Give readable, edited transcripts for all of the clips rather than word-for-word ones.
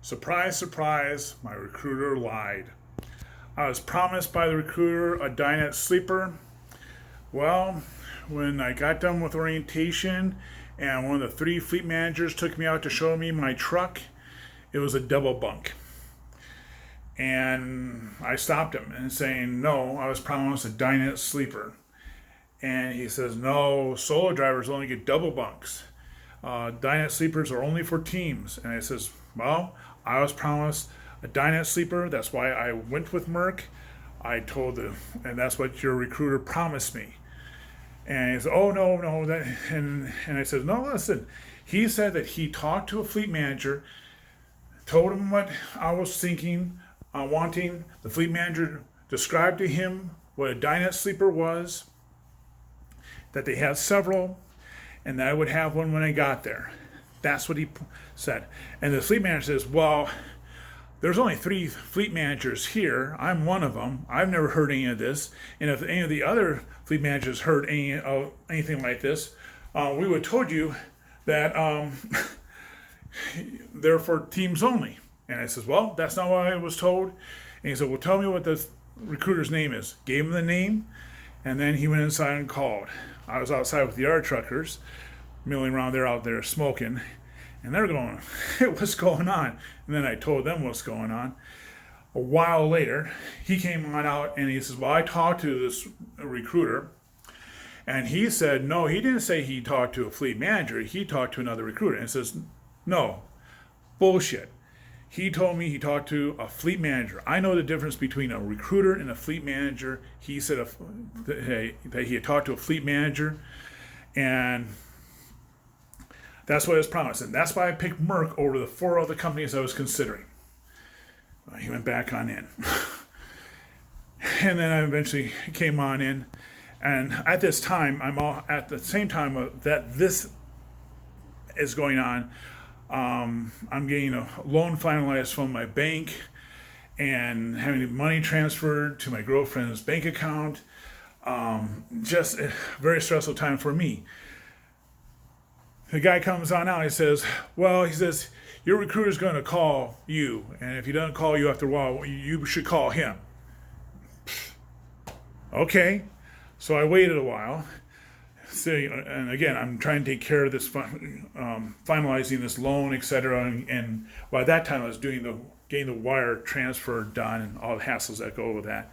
Surprise, surprise, my recruiter lied. I was promised by the recruiter a dinette sleeper. Well, when I got done with orientation and one of the three fleet managers took me out to show me my truck, it was a double bunk. And I stopped him and saying, no, I was promised a dinette sleeper. And he says, no, solo drivers only get double bunks. Dinette sleepers are only for teams. And I says, well, I was promised a dinette sleeper. That's why I went with Merck. And that's what your recruiter promised me. And he said, oh, no. And I said, no, listen. He said that he talked to a fleet manager, told him what I was thinking, wanting. The fleet manager described to him what a dinette sleeper was, that they had several, and that I would have one when I got there. That's what he said. And the fleet manager says, well, there's only three fleet managers here. I'm one of them. I've never heard any of this. And if any of the other fleet managers heard anything like this, we would have told you that they're for teams only. And I says, well, that's not what I was told. And he said, well, tell me what the recruiter's name is. Gave him the name, and then he went inside and called. I was outside with the yard truckers, milling around. They're out there smoking, and they're going, what's going on? And then I told them what's going on. A while later, he came on out, and he says, well, I talked to this recruiter, and he said, no, he didn't say he talked to a fleet manager. He talked to another recruiter. And he says, no, bullshit. He told me he talked to a fleet manager. I know the difference between a recruiter and a fleet manager. He said that he had talked to a fleet manager, and that's what I was promised. And that's why I picked Merck over the four other companies I was considering. He went back on in. And then I eventually came on in. And at this time, at the same time that this is going on, I'm getting a loan finalized from my bank and having money transferred to my girlfriend's bank account. Just a very stressful time for me. The guy comes on out. He says, your recruiter's going to call you. And if he doesn't call you after a while, you should call him. Okay. So I waited a while. And again, I'm trying to take care of this, finalizing this loan, etc. And by that time, I was getting the wire transfer done and all the hassles that go with that.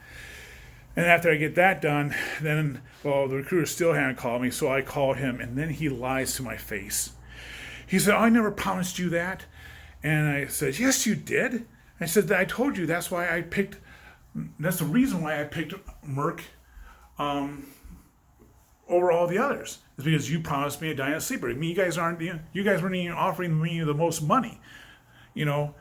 And after I get that done, then, the recruiter still hadn't called me, so I called him, and then he lies to my face. He said, I never promised you that. And I said, yes, you did. I said, I told you that's the reason why I picked Merck over all the others. It's because you promised me a dinette sleeper. I mean, you guys weren't even offering me the most money, And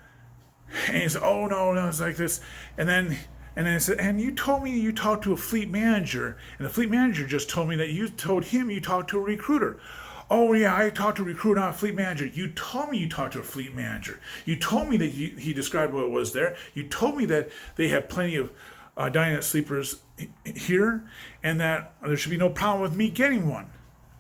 he said, oh, no, it's like this. And then I said, and you told me you talked to a fleet manager, and the fleet manager just told me that you told him you talked to a recruiter. Oh, yeah, I talked to a recruiter, not a fleet manager. You told me you talked to a fleet manager. You told me that he described what was there. You told me that they have plenty of dinette sleepers here, and that there should be no problem with me getting one.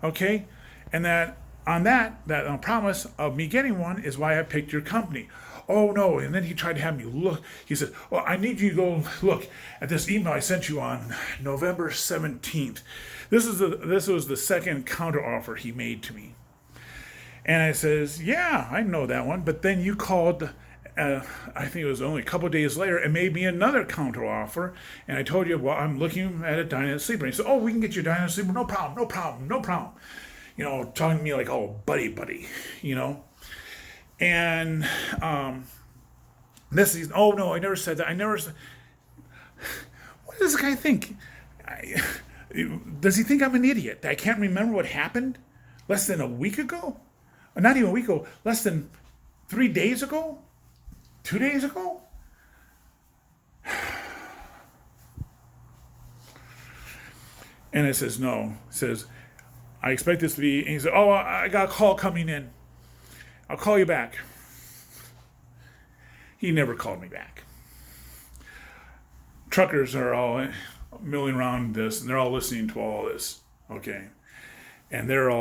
Okay? And that on promise of me getting one is why I picked your company. Oh, no. And then he tried to have me look. He said, well, I need you to go look at this email I sent you on November 17th. This was the second counteroffer he made to me. And I says, yeah, I know that one. But then you called, I think it was only a couple of days later, and made me another counteroffer. And I told you, well, I'm looking at a dinette sleeper. And he said, oh, we can get you a dinette sleeper. No problem. Talking to me like, oh, buddy. And this is, oh, no, I never said that. What does this guy think? Does he think I'm an idiot? I can't remember what happened less than a week ago? Not even a week ago, less than 3 days ago? 2 days ago? And it says, no. It says, I expect this to be, and he said, oh, I got a call coming in. I'll call you back. He never called me back. Truckers are all milling around this, and they're all listening to all this, okay? And they're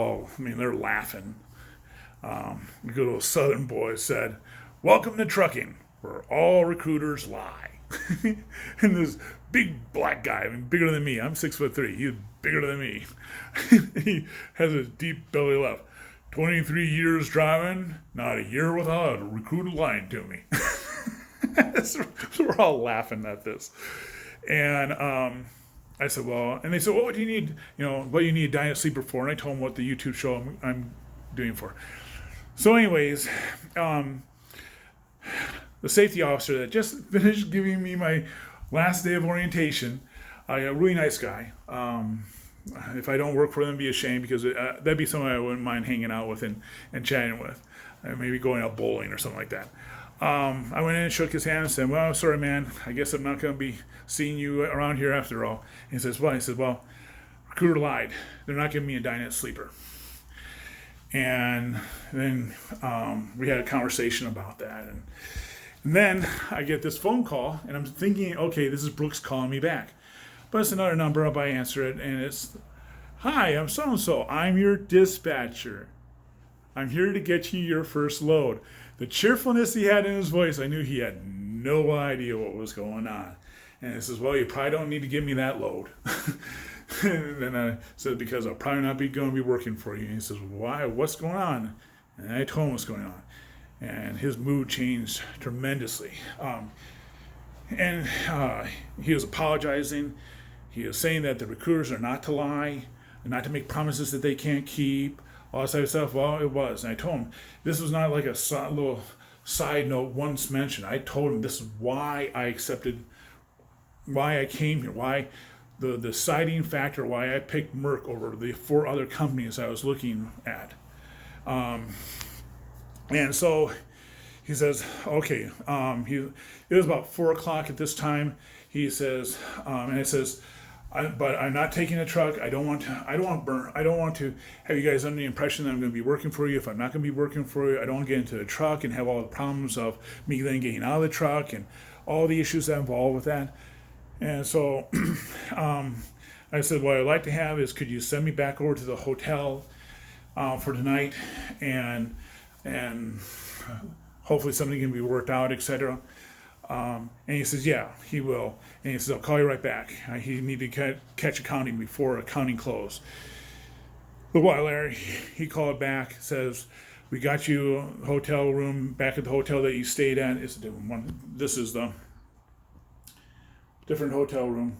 laughing. The good old Southern boy said, Welcome to trucking, where all recruiters lie. And this big black guy, I mean, bigger than me. I'm 6'3". He's bigger than me. He has a deep belly laugh. 23 years driving, not a year without a recruiter lying to me. So we're all laughing at this. And I said, well, and they said, well, what do you need? What do you need a Dyna Sleeper for? And I told them what the YouTube show I'm doing for. So, anyways, the safety officer that just finished giving me my last day of orientation, a really nice guy. If I don't work for them, be ashamed, because that'd be someone I wouldn't mind hanging out with and chatting with, maybe going out bowling or something like that. I went in and shook his hand and said, well, sorry, man, I guess I'm not going to be seeing you around here after all. And he says, well, recruiter lied. They're not giving me a Dyna Sleeper. And then we had a conversation about that. And then I get this phone call, and I'm thinking, okay, this is Brooks calling me back. But it's another number up. I answer it, and it's, hi, I'm so-and-so. I'm your dispatcher. I'm here to get you your first load. The cheerfulness he had in his voice, I knew he had no idea what was going on. And he says, well, you probably don't need to give me that load. And then I said, because I'll probably not going to be working for you. And he says, why? What's going on? And I told him what's going on. And his mood changed tremendously. And he was apologizing. He was saying that the recruiters are not to lie, and not to make promises that they can't keep, all that type of stuff. Well, it was. And I told him this was not like a little side note once mentioned. I told him this is why I accepted, why I came here, why the deciding factor, why I picked Merck over the 4 other companies I was looking at. And so he says, okay, it was about 4 o'clock at this time. He says, and it says, but I'm not taking a truck. I don't want to have you guys under the impression that I'm going to be working for you. If I'm not going to be working for you, I don't want to get into a truck and have all the problems of me then getting out of the truck and all the issues that involve with that. And so I said, what I'd like to have is, could you send me back over to the hotel for tonight, and hopefully something can be worked out, etc. And he says, yeah, he will. And he says, I'll call you right back. He needed to catch accounting before accounting closed. A while later, he called back, says, we got you a hotel room back at the hotel that you stayed at. It's a different one. This is the different hotel room.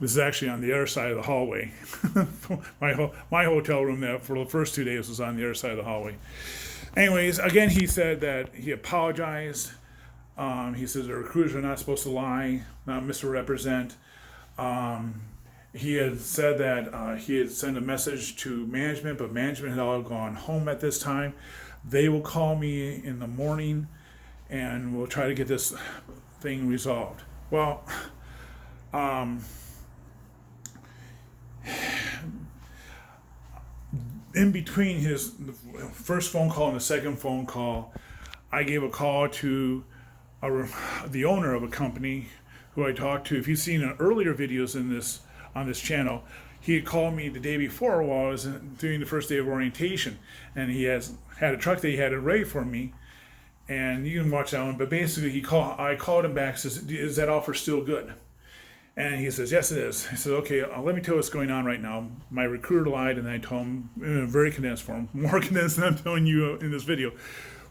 This is actually on the other side of the hallway. my hotel room that for the first 2 days was on the other side of the hallway. Anyways, again, he said that he apologized. He says the recruiters are not supposed to lie, not misrepresent. He had said that he had sent a message to management, but management had all gone home at this time. They will call me in the morning, and we'll try to get this thing resolved. Well, in between his first phone call and the second phone call, I gave a call to the owner of a company who I talked to. If you've seen earlier videos on this channel, he had called me the day before while I was doing the first day of orientation, and he had a truck that he had ready for me, and you can watch that one. But basically, I called him back, says, is that offer still good? And he says, yes, it is. I said, okay, let me tell you what's going on right now. My recruiter lied, and I told him in a very condensed form, more condensed than I'm telling you in this video,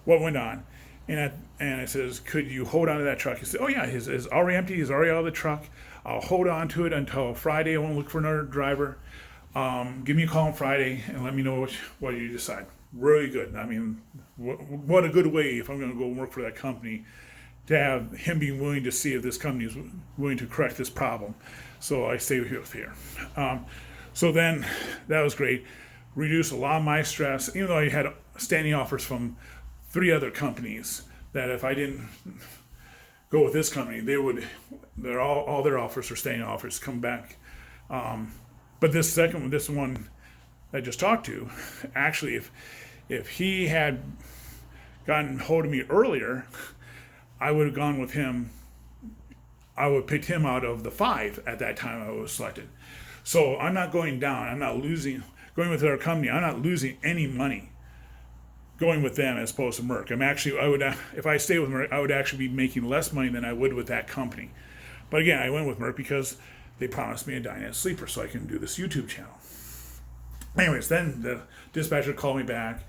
what went on. And I says, could you hold on to that truck? He said, oh yeah, it's already empty. He's already out of the truck. I'll hold on to it until Friday. I won't look for another driver. Give me a call on Friday and let me know what you decide. Really good. I mean, what a good way, if I'm going to go work for that company, to have him being willing to see if this company is willing to correct this problem. So I stay with here. So then that was great. Reduced a lot of my stress, even though I had standing offers from 3 other companies that if I didn't go with this company, all their offers or standing offers come back. But this one I just talked to, actually, if he had gotten hold of me earlier, I would have gone with him. I would have picked him out of the 5 at that time I was selected. So I'm not going down. I'm not losing going with our company, I'm not losing any money going with them as opposed to Merck. If I stay with Merck, I would actually be making less money than I would with that company. But again, I went with Merck because they promised me a Dynet sleeper so I can do this YouTube channel. Anyways, then the dispatcher called me back.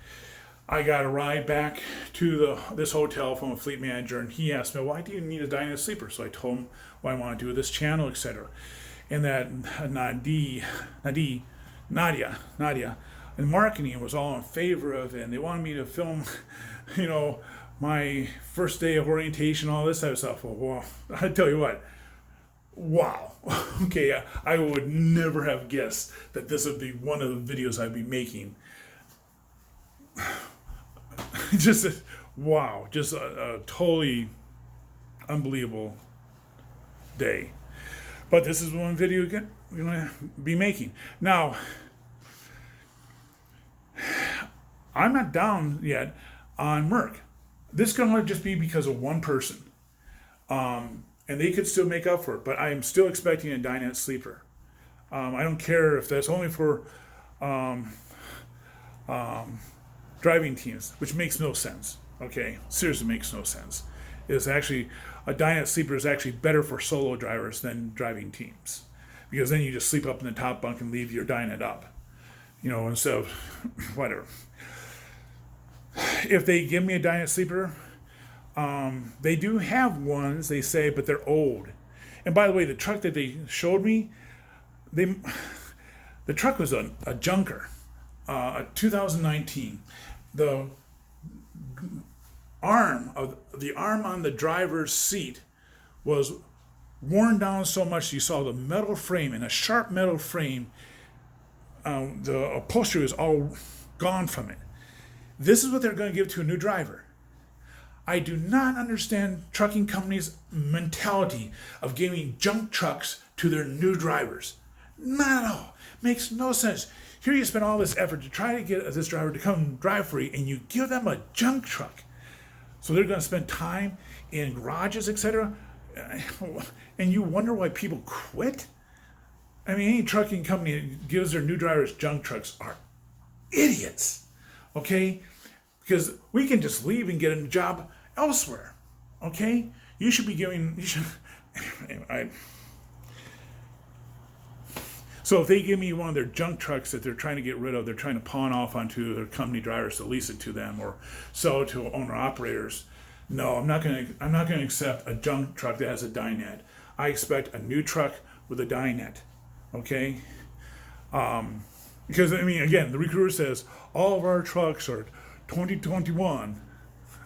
I got a ride back to this hotel from a fleet manager, and he asked me, why do you need a Dynet sleeper? So I told him what I want to do with this channel, etc. And that Nadia, in marketing was all in favor of it, and they wanted me to film, my first day of orientation, all this type of stuff. Well, I tell you what, wow. Okay, I would never have guessed that this would be one of the videos I'd be making. Just wow, just a totally unbelievable day. But this is one video again we're going to be making. Now, I'm not down yet on Merck. This can only just be because of one person. And they could still make up for it, but I am still expecting a Dynet sleeper. I don't care if that's only for driving teams, which makes no sense. Okay, seriously makes no sense. It's actually, a Dynet sleeper is actually better for solo drivers than driving teams, because then you just sleep up in the top bunk and leave your Dynet up, instead of whatever. If they give me a Dynet sleeper, they do have ones, they say, but they're old. And by the way, the truck that they showed me, the truck was a junker, a 2019. The arm on the driver's seat was worn down so much you saw the metal frame, and a sharp metal frame, the upholstery was all gone from it. This is what they're going to give to a new driver. I do not understand trucking companies' mentality of giving junk trucks to their new drivers. Not at all. Makes no sense. Here you spend all this effort to try to get this driver to come drive for you, and you give them a junk truck. So they're going to spend time in garages, etc. And you wonder why people quit? I mean, any trucking company that gives their new drivers junk trucks are idiots. Okay? Because we can just leave and get a job elsewhere. Okay? So if they give me one of their junk trucks that they're trying to get rid of, they're trying to pawn off onto their company drivers to lease it to them or sell it to owner operators. No, I'm not going to accept a junk truck that has a Dynet. I expect a new truck with a Dynet. Okay? Because, again, the recruiter says all of our trucks are 2021,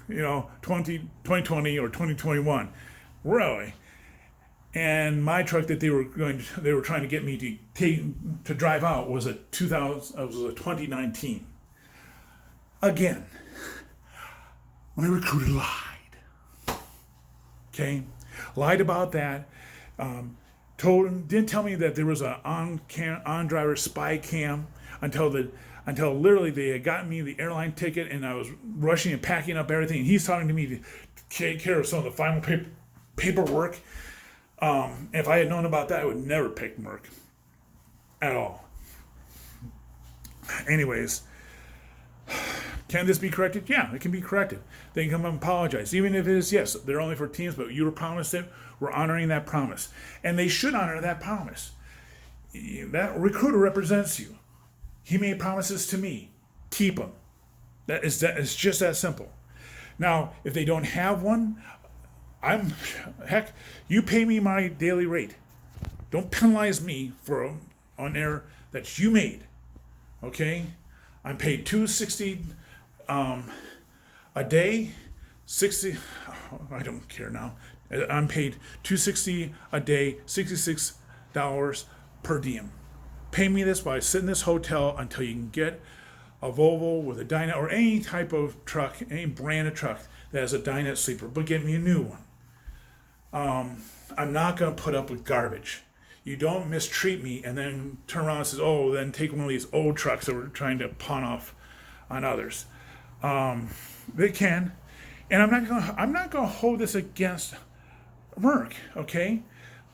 2020 or 2021. Really? And my truck that they were trying to get me to drive out was a 2019. Again, my recruiter lied. Okay, lied about that. Didn't tell me that there was an on driver spy cam until literally they had gotten me the airline ticket, and I was rushing and packing up everything. And he's talking to me to take care of some of the final paperwork. If I had known about that, I would never pick Merck at all. Anyways, can this be corrected? Yeah, it can be corrected. They can come and apologize. Even if it is, yes, they're only for teams, but you were promised it. We're honoring that promise. And they should honor that promise. That recruiter represents you. He made promises to me. Keep them. It's just that simple. Now, if they don't have one, you pay me my daily rate. Don't penalize me for an error that you made. Okay? I'm paid $260 a day. 60. I don't care now. I'm paid $260 a day, $66 per diem. Pay me this while I sit in this hotel until you can get a Volvo with a Dynet or any type of truck, any brand of truck that has a Dynet sleeper, but get me a new one. I'm not going to put up with garbage. You don't mistreat me and then turn around and say, oh, then take one of these old trucks that we're trying to pawn off on others. They can. And I'm not going to hold this against Merck, okay?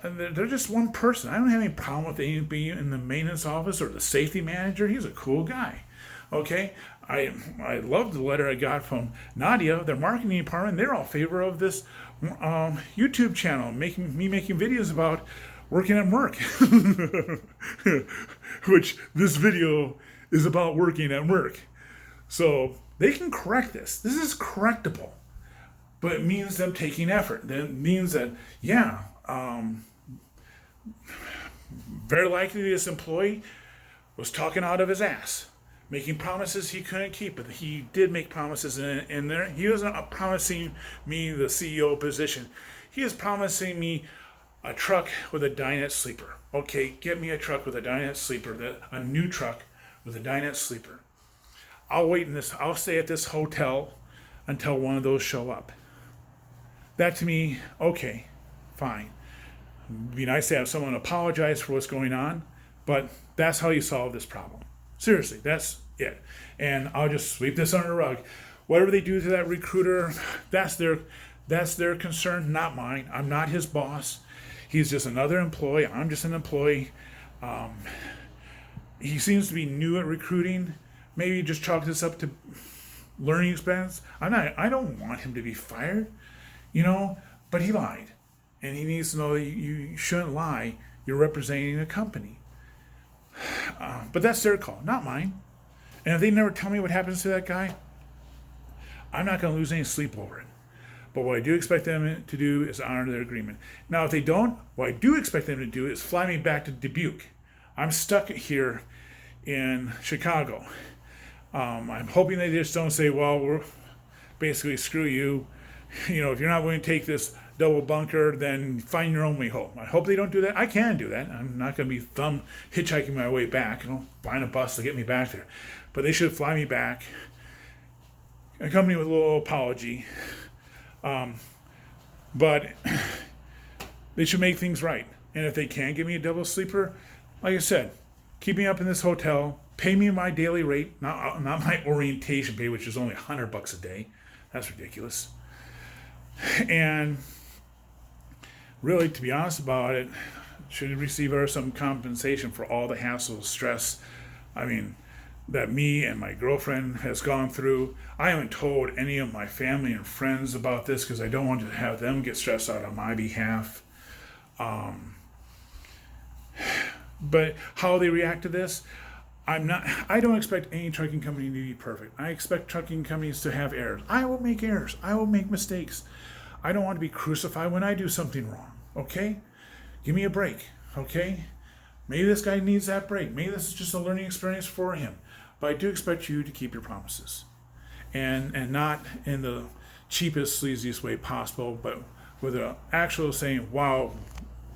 And they're just one person. I don't have any problem with anybody in the maintenance office or the safety manager. He's a cool guy. Okay, I love the letter I got from Nadia, their marketing department. They're all in favor of this YouTube channel, making videos about working at Merck, which this video is about working at Merck. So they can correct this. This is correctable, but it means them taking effort. That means that, yeah, very likely this employee was talking out of his ass, making promises he couldn't keep, but he did make promises in there. He wasn't promising me the CEO position. He is promising me a truck with a dinette sleeper. Okay, get me a truck with a dinette sleeper, a new truck with a dinette sleeper. I'll stay at this hotel until one of those show up. That to me, okay, fine. It'd be nice to have someone apologize for what's going on, but that's how you solve this problem. Seriously, that's it. And I'll just sweep this under the rug. Whatever they do to that recruiter, that's their concern, not mine. I'm not his boss. He's just another employee. I'm just an employee. He seems to be new at recruiting. Maybe just chalk this up to learning expense. I don't want him to be fired, but he lied. And he needs to know that you shouldn't lie. You're representing a company. But that's their call, not mine. And if they never tell me what happens to that guy, I'm not going to lose any sleep over it. But what I do expect them to do is honor their agreement. Now, if they don't, what I do expect them to do is fly me back to Dubuque. I'm stuck here in Chicago. I'm hoping they just don't say, well, we're basically screw you. If you're not willing to take this double bunker, then find your own way home. I hope they don't do that. I can do that. I'm not going to be hitchhiking my way back. Find a bus to get me back there. But they should fly me back, accompany with a little apology. But they should make things right. And if they can give me a double sleeper, like I said, keep me up in this hotel, pay me my daily rate, not my orientation pay, which is only $100 a day. That's ridiculous. And really, to be honest about it, should receive some compensation for all the hassle, stress, that me and my girlfriend has gone through. I haven't told any of my family and friends about this because I don't want to have them get stressed out on my behalf. But how they react to this, I don't expect any trucking company to be perfect. I expect trucking companies to have errors. I will make errors. I will make mistakes. I don't want to be crucified when I do something wrong. Okay? Give me a break. Okay? Maybe this guy needs that break. Maybe this is just a learning experience for him. But I do expect you to keep your promises. And not in the cheapest, sleaziest way possible, but with an actual saying, wow,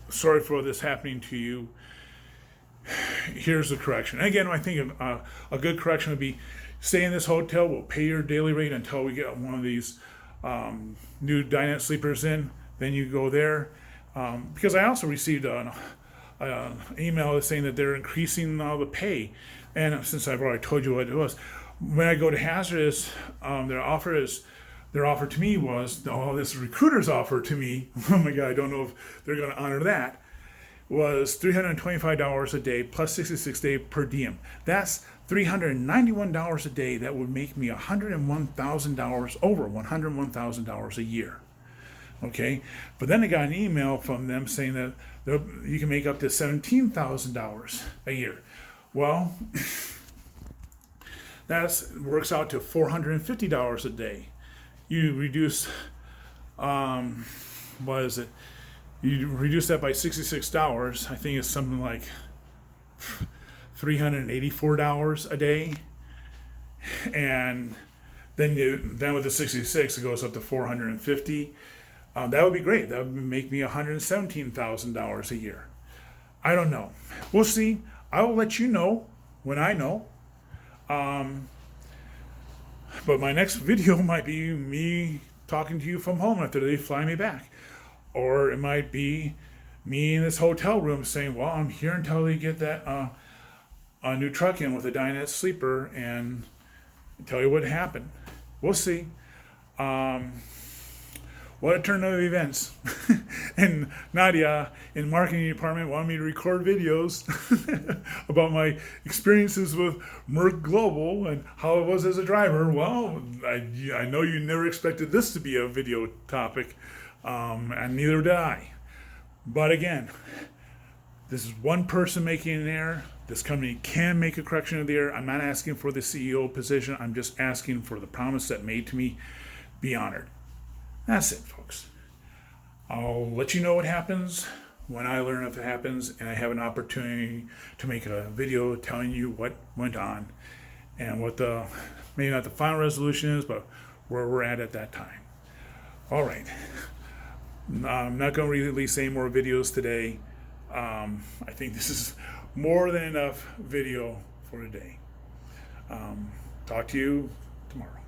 sorry for this happening to you. Here's the correction. And again, I think a good correction would be stay in this hotel. We'll pay your daily rate until we get one of these new dinette sleepers in. Then you go there. Because I also received an email saying that they're increasing all the pay. And since I've already told you what it was, when I go to Hazardous, their offer to me was, this recruiter's offer to me, oh my God, I don't know if they're going to honor that, was $325 a day plus 66 days per diem. That's $391 a day. That would make me $101,000, over $101,000 a year. Okay, but then I got an email from them saying that you can make up to $17,000 a year. Well, that works out to $450 a day. You reduce, what is it? You reduce that by $66. I think it's something like $384 a day, and then with the 66, it goes up to $450. That would be great. That would make me $117,000 a year. I don't know. We'll see. I will let you know when I know. But my next video might be me talking to you from home after they fly me back. Or it might be me in this hotel room saying, well, I'm here until they get that a new truck in with a dinette sleeper and tell you what happened. We'll see. what a turn of events. And Nadia in marketing department wanted me to record videos about my experiences with Merx Global and how it was as a driver. Well, I know you never expected this to be a video topic, and neither did I. But again, this is one person making an error. This company can make a correction of the error. I'm not asking for the CEO position. I'm just asking for the promise that made to me be honored. That's it, folks. I'll let you know what happens when I learn if it happens, and I have an opportunity to make a video telling you what went on and what the, maybe not the final resolution is, but where we're at that time. All right. I'm not going to release any more videos today. I think this is more than enough video for today. Talk to you tomorrow.